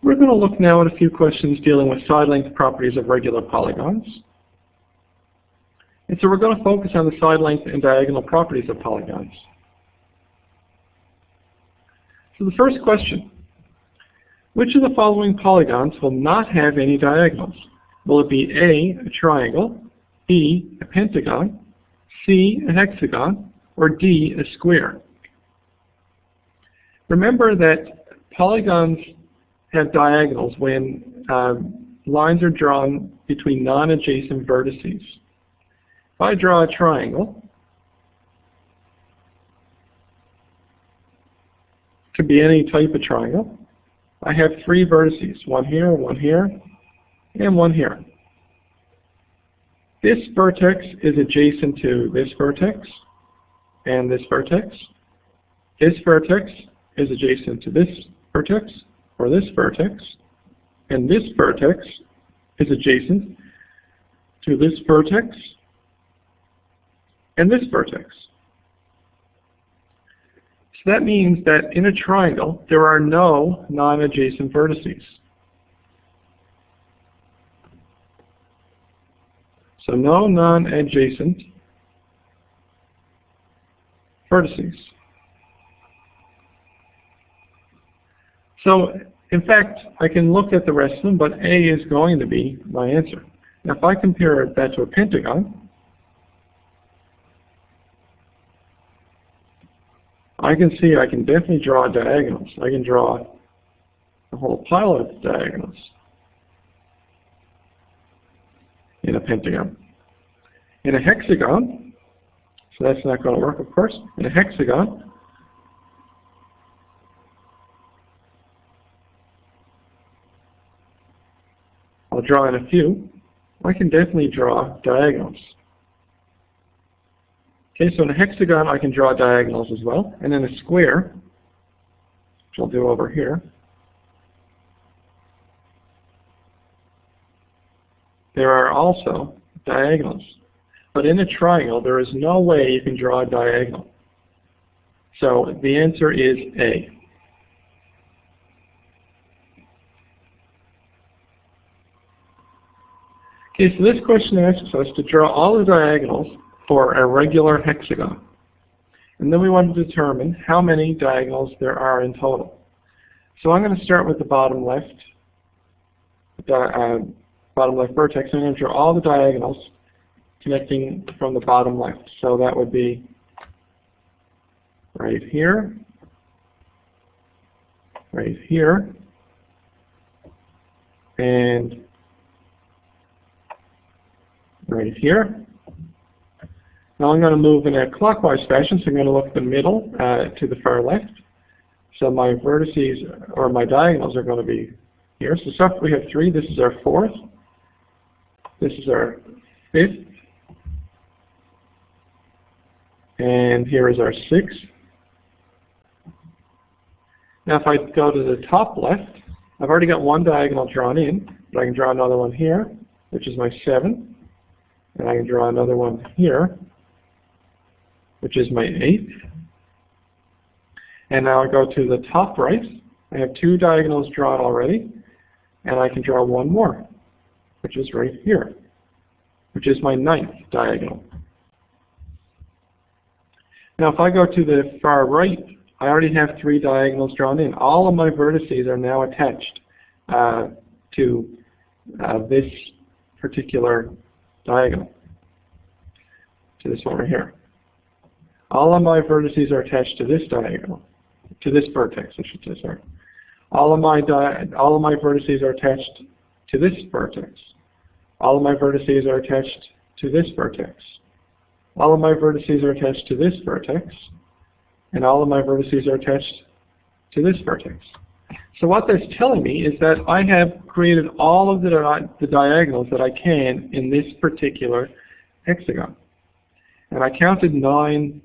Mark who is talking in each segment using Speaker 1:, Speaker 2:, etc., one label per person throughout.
Speaker 1: We're going to look now at a few questions dealing with side length properties of regular polygons. And so we're going to focus on the side length and diagonal properties of polygons. So the first question, which of the following polygons will not have any diagonals? Will it be A, a triangle, B, a pentagon, C, a hexagon, or D, a square? Remember that polygons have diagonals when lines are drawn between non-adjacent vertices. If I draw a triangle, it could be any type of triangle, I have three vertices, one here, and one here. This vertex is adjacent to this vertex and this vertex. This vertex is adjacent to this vertex or this vertex, and this vertex is adjacent to this vertex and this vertex. So that means that in a triangle, there are no non-adjacent vertices. So no non-adjacent vertices. So in fact, I can look at the rest of them, but A is going to be my answer. Now if I compare that to a pentagon, I can see I can definitely draw diagonals. I can draw a whole pile of diagonals in a pentagon. In a hexagon, so that's not going to work, of course. In a hexagon, I'll draw in a few. I can definitely draw diagonals. Okay, so in a hexagon I can draw diagonals as well, and in a square, which I'll do over here, there are also diagonals. But in a triangle, there is no way you can draw a diagonal. So the answer is A. Okay, so this question asks us to draw all the diagonals for a regular hexagon. And then we want to determine how many diagonals there are in total. So I'm going to start with the bottom left vertex. I'm going to draw all the diagonals connecting from the bottom left. So that would be right here, and right here. Now I'm going to move in a clockwise fashion, so I'm going to look at the middle to the far left. So my vertices, or my diagonals, are going to be here. So far we have three. This is our fourth. This is our fifth. And here is our sixth. Now if I go to the top left, I've already got one diagonal drawn in, but I can draw another one here, which is my seventh. And I can draw another one here, which is my eighth. And now I go to the top right. I have two diagonals drawn already, and I can draw one more, which is right here, which is my ninth diagonal. Now if I go to the far right, I already have three diagonals drawn in. All of my vertices are now attached to this particular diagonal, to this one right here. All of my vertices are attached to this diagonal, to this vertex, I should say, sorry. All of my vertices are attached to this vertex. All of my vertices are attached to this vertex. All of my vertices are attached to this vertex. And all of my vertices are attached to this vertex. So what that's telling me is that I have created all of the diagonals that I can in this particular hexagon. And I counted 9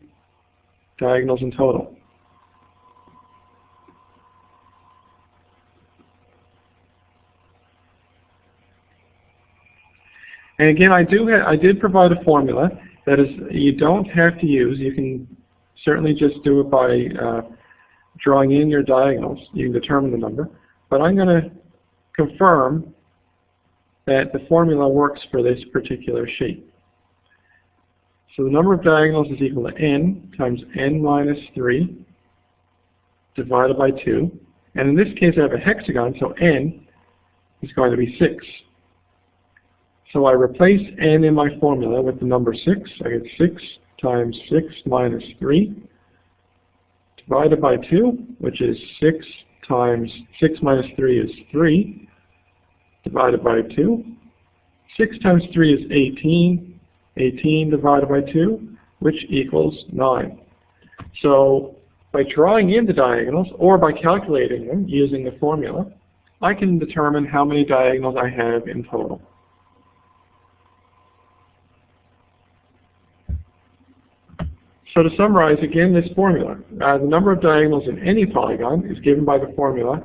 Speaker 1: diagonals in total. And again, I did provide a formula that is you don't have to use. You can certainly just do it by drawing in your diagonals. You can determine the number. But I'm going to confirm that the formula works for this particular shape. So the number of diagonals is equal to n times n minus 3 divided by 2. And in this case I have a hexagon, so n is going to be 6. So I replace n in my formula with the number 6. I get 6 times 6 minus 3 divided by 2, which is 6 times 6 minus 3 is 3 divided by 2. 6 times 3 is 18. 18 divided by 2, which equals 9. So by drawing in the diagonals or by calculating them using the formula, I can determine how many diagonals I have in total. So to summarize again this formula, the number of diagonals in any polygon is given by the formula,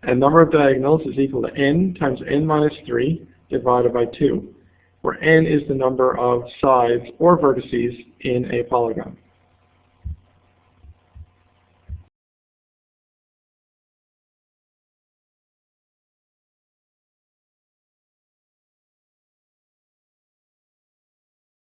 Speaker 1: and number of diagonals is equal to n times n minus 3 divided by 2, where n is the number of sides or vertices in a polygon.